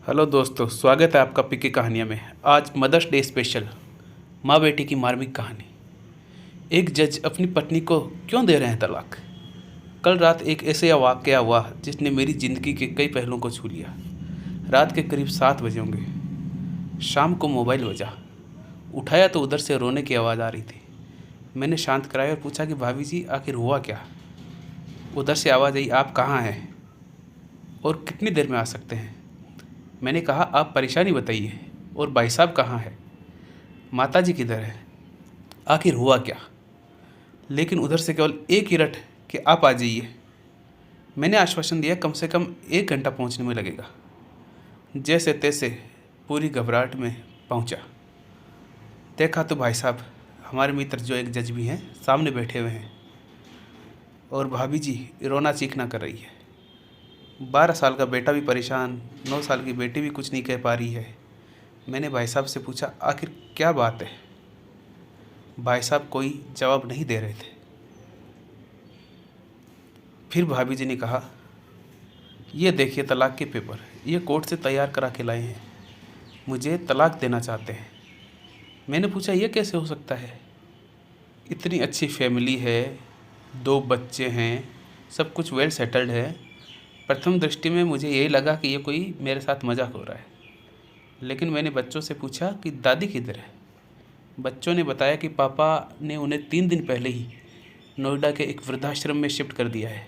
Hello दोस्तों, स्वागत है आपका पीके कहानियाँ में। आज मदर्स डे स्पेशल, माँ बेटी की मार्मिक कहानी। एक जज अपनी पत्नी को क्यों दे रहे हैं तलाक। कल रात एक ऐसा वाक़या हुआ जिसने मेरी ज़िंदगी के कई पहलुओं को छू लिया। रात के करीब 7 बजे होंगे। शाम को मोबाइल बजा। उठाया तो उधर से रोने की आवाज़ आ रही थी। मैंने शांत कराया और पूछा कि भाभी जी, आखिर हुआ क्या। उधर से आवाज़ आई, आप कहाँ हैं और कितनी देर में आ सकते हैं। मैंने कहा, आप परेशानी बताइए। और भाई साहब कहाँ है, माताजी किधर है, आखिर हुआ क्या। लेकिन उधर से केवल एक ही रट कि आप आ जाइए। मैंने आश्वासन दिया कम से कम 1 घंटा पहुंचने में लगेगा। जैसे तैसे पूरी घबराहट में पहुंचा। देखा तो भाई साहब, हमारे मित्र जो एक जज भी हैं, सामने बैठे हुए हैं और भाभी जी रोना चीखना कर रही है। 12 साल का बेटा भी परेशान, 9 साल की बेटी भी कुछ नहीं कह पा रही है। मैंने भाई साहब से पूछा, आखिर क्या बात है। भाई साहब कोई जवाब नहीं दे रहे थे। फिर भाभी जी ने कहा, ये देखिए तलाक के पेपर, ये कोर्ट से तैयार करा के लाए हैं, मुझे तलाक देना चाहते हैं। मैंने पूछा, ये कैसे हो सकता है, इतनी अच्छी फैमिली है, 2 बच्चे हैं, सब कुछ वेल सेटल्ड है। प्रथम दृष्टि में मुझे यही लगा कि ये कोई मेरे साथ मजाक हो रहा है। लेकिन मैंने बच्चों से पूछा कि दादी किधर है। बच्चों ने बताया कि पापा ने उन्हें 3 दिन पहले ही नोएडा के एक वृद्धाश्रम में शिफ्ट कर दिया है।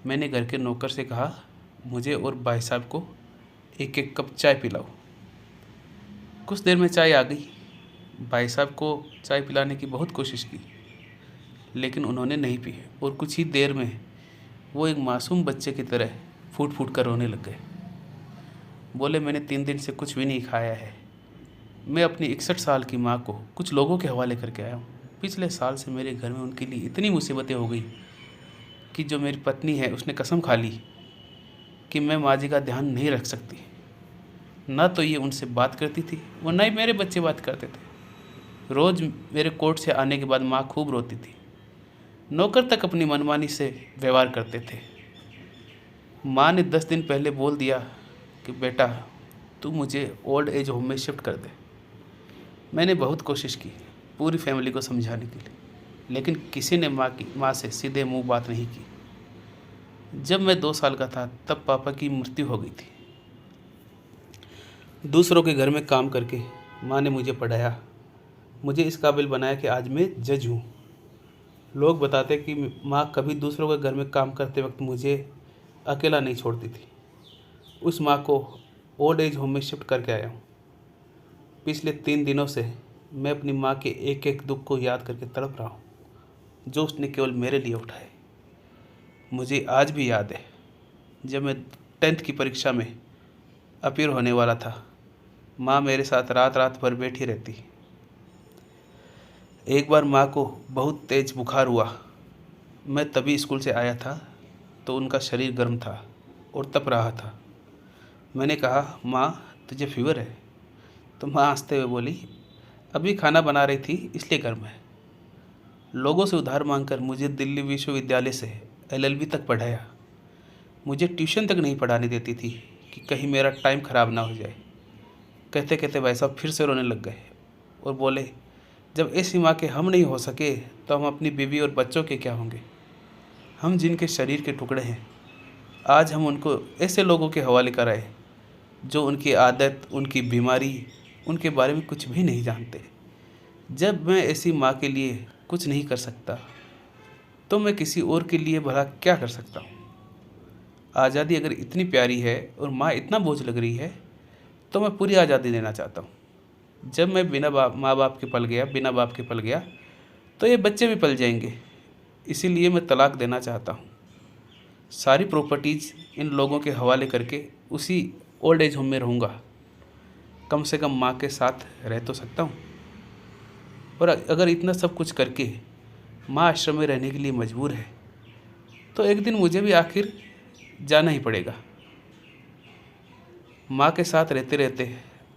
मैंने घर के नौकर से कहा, मुझे और भाई साहब को एक एक कप चाय पिलाओ। कुछ देर में चाय आ गई। भाई साहब को चाय पिलाने की बहुत कोशिश की, लेकिन उन्होंने नहीं पी और कुछ ही देर में वो एक मासूम बच्चे की तरह फूट फूट कर रोने लग गए। बोले, मैंने 3 दिन से कुछ भी नहीं खाया है। मैं अपनी 61 साल की माँ को कुछ लोगों के हवाले करके आया हूँ। पिछले साल से मेरे घर में उनके लिए इतनी मुसीबतें हो गई कि जो मेरी पत्नी है उसने कसम खा ली कि मैं माँ जी का ध्यान नहीं रख सकती। ना तो ये उनसे बात करती थी और ना ही मेरे बच्चे बात करते थे। रोज़ मेरे कोर्ट से आने के बाद माँ खूब रोती थी। नौकर तक अपनी मनमानी से व्यवहार करते थे। माँ ने 10 दिन पहले बोल दिया कि बेटा, तू मुझे ओल्ड एज होम में शिफ्ट कर दे। मैंने बहुत कोशिश की पूरी फैमिली को समझाने के लिए, लेकिन किसी ने माँ से सीधे मुंह बात नहीं की। जब मैं 2 साल का था तब पापा की मृत्यु हो गई थी। दूसरों के घर में काम करके माँ ने मुझे पढ़ाया, मुझे इस काबिल बनाया कि आज मैं जज हूँ। लोग बताते कि माँ कभी दूसरों के घर में काम करते वक्त मुझे अकेला नहीं छोड़ती थी। उस माँ को ओल्ड एज होम में शिफ्ट करके आया हूँ। पिछले 3 दिनों से मैं अपनी माँ के एक एक दुख को याद करके तड़प रहा हूँ, जो उसने केवल मेरे लिए उठाए। मुझे आज भी याद है, जब मैं 10th की परीक्षा में अपीयर होने वाला था, माँ मेरे साथ रात रात भर बैठी रहती। एक बार माँ को बहुत तेज बुखार हुआ। मैं तभी स्कूल से आया था तो उनका शरीर गर्म था और तप रहा था। मैंने कहा, माँ तुझे फीवर है। तो माँ हंसते हुए बोली, अभी खाना बना रही थी इसलिए गर्म है। लोगों से उधार मांगकर मुझे दिल्ली विश्वविद्यालय से LLB तक पढ़ाया। मुझे ट्यूशन तक नहीं पढ़ाने देती थी कि कहीं मेरा टाइम ख़राब ना हो जाए। कहते कहते भाई साहब फिर से रोने लग गए और बोले, जब ऐसी माँ के हम नहीं हो सके तो हम अपनी बीवी और बच्चों के क्या होंगे। हम जिनके शरीर के टुकड़े हैं, आज हम उनको ऐसे लोगों के हवाले कराए जो उनकी आदत, उनकी बीमारी, उनके बारे में कुछ भी नहीं जानते। जब मैं ऐसी माँ के लिए कुछ नहीं कर सकता तो मैं किसी और के लिए भला क्या कर सकता हूँ। आज़ादी अगर इतनी प्यारी है और माँ इतना बोझ लग रही है तो मैं पूरी आज़ादी देना चाहता हूँ। जब मैं बिना माँ बाप के पल गया, बिना बाप के पल गया, तो ये बच्चे भी पल जाएंगे। इसीलिए मैं तलाक देना चाहता हूँ। सारी प्रॉपर्टीज़ इन लोगों के हवाले करके उसी ओल्ड एज होम में रहूँगा। कम से कम माँ के साथ रह तो सकता हूँ। और अगर इतना सब कुछ करके माँ आश्रम में रहने के लिए मजबूर है तो एक दिन मुझे भी आखिर जाना ही पड़ेगा। माँ के साथ रहते रहते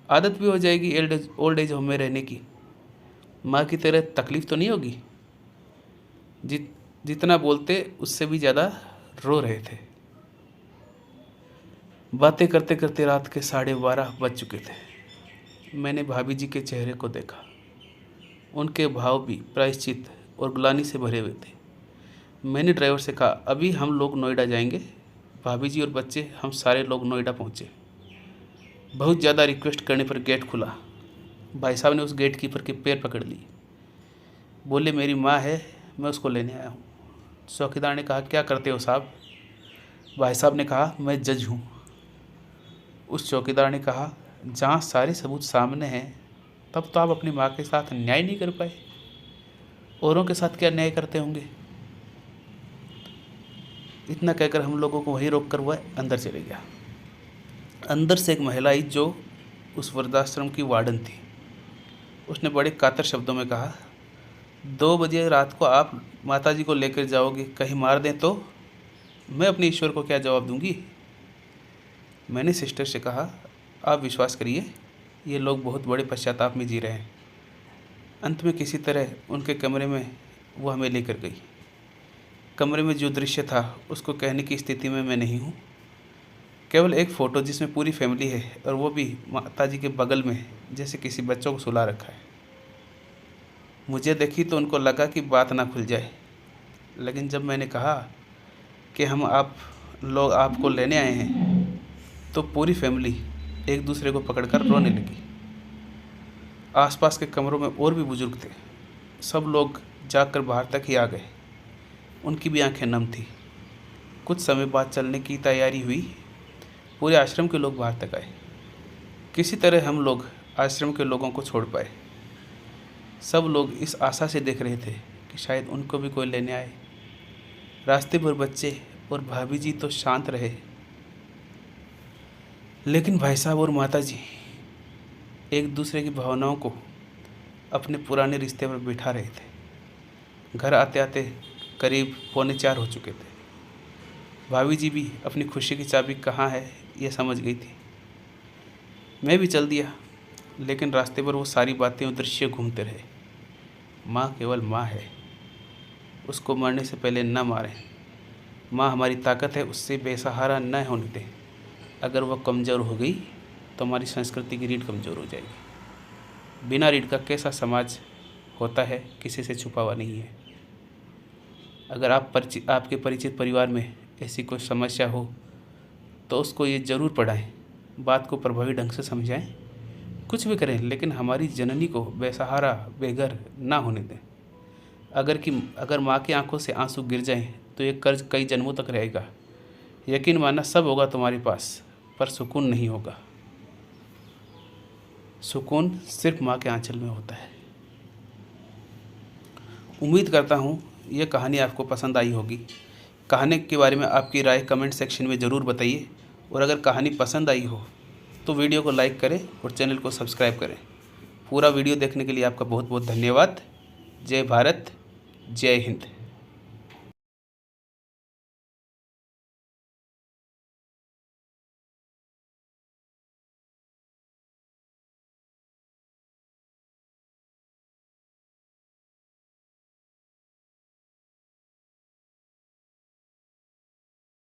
आदत भी हो जाएगी ओल्ड एज होम में रहने की। माँ की तरह तकलीफ़ तो नहीं होगी। जितना बोलते उससे भी ज़्यादा रो रहे थे। बातें करते करते रात के 12:30 बज चुके थे। मैंने भाभी जी के चेहरे को देखा। उनके भाव भी प्रायश्चित और ग्लानि से भरे हुए थे। मैंने ड्राइवर से कहा, अभी हम लोग नोएडा जाएंगे। भाभी जी और बच्चे, हम सारे लोग नोएडा पहुँचे। बहुत ज़्यादा रिक्वेस्ट करने पर गेट खुला। भाई साहब ने उस गेट कीपर के पैर पकड़ लिए। बोले, मेरी माँ है, मैं उसको लेने आया हूँ। चौकीदार ने कहा, क्या करते हो साहब? भाई साहब ने कहा, मैं जज हूँ। उस चौकीदार ने कहा, जहाँ सारे सबूत सामने हैं तब तो आप अपनी माँ के साथ न्याय नहीं कर पाए, औरों के साथ क्या न्याय करते होंगे? इतना कहकर हम लोगों को वहीं रोक कर वह अंदर चले गया। अंदर से एक महिला आई जो उस वृद्धाश्रम की वार्डन थी। उसने बड़े कातर शब्दों में कहा, 2 बजे रात को आप माता जी को लेकर जाओगे, कहीं मार दें तो मैं अपने ईश्वर को क्या जवाब दूंगी? मैंने सिस्टर से कहा, आप विश्वास करिए, ये लोग बहुत बड़े पश्चाताप में जी रहे हैं। अंत में किसी तरह उनके कमरे में वो हमें लेकर गई। कमरे में जो दृश्य था उसको कहने की स्थिति में मैं नहीं हूँ। केवल एक फ़ोटो जिसमें पूरी फैमिली है, और वो भी माता जी के बगल में, जैसे किसी बच्चों को सुला रखा है। मुझे देखी तो उनको लगा कि बात ना खुल जाए, लेकिन जब मैंने कहा कि हम आप लोग आपको लेने आए हैं, तो पूरी फैमिली एक दूसरे को पकड़कर रोने लगी। आसपास के कमरों में और भी बुजुर्ग थे। सब लोग जाकर बाहर तक ही आ गए। उनकी भी आंखें नम थी। कुछ समय बाद चलने की तैयारी हुई। पूरे आश्रम के लोग बाहर तक आए। किसी तरह हम लोग आश्रम के लोगों को छोड़ पाए। सब लोग इस आशा से देख रहे थे कि शायद उनको भी कोई लेने आए। रास्ते भर बच्चे और भाभी जी तो शांत रहे, लेकिन भाई साहब और माता जी एक दूसरे की भावनाओं को अपने पुराने रिश्ते पर बिठा रहे थे। घर आते आते करीब 3:45 हो चुके थे। भाभी जी भी अपनी खुशी की चाबी कहाँ है ये समझ गई थी। मैं भी चल दिया, लेकिन रास्ते पर वो सारी बातें और दृश्य घूमते रहे। माँ केवल माँ है, उसको मरने से पहले न मारें। माँ हमारी ताकत है, उससे बेसहारा न होने दें। अगर वह कमज़ोर हो गई तो हमारी संस्कृति की रीढ़ कमज़ोर हो जाएगी। बिना रीढ़ का कैसा समाज होता है, किसी से छुपा हुआ नहीं है। अगर आपके परिचित परिवार में ऐसी कोई समस्या हो तो उसको ये ज़रूर पढ़ाएं, बात को प्रभावी ढंग से समझाएं। कुछ भी करें, लेकिन हमारी जननी को बेसहारा बेघर ना होने दें। अगर माँ की आंखों से आंसू गिर जाएं तो ये कर्ज कई जन्मों तक रहेगा। यकीन मानना, सब होगा तुम्हारे पास, पर सुकून नहीं होगा। सुकून सिर्फ माँ के आंचल में होता है। उम्मीद करता हूँ यह कहानी आपको पसंद आई होगी। कहानी के बारे में आपकी राय कमेंट सेक्शन में ज़रूर बताइए, और अगर कहानी पसंद आई हो तो वीडियो को लाइक करें और चैनल को सब्सक्राइब करें। पूरा वीडियो देखने के लिए आपका बहुत बहुत धन्यवाद। जय भारत, जय हिंद।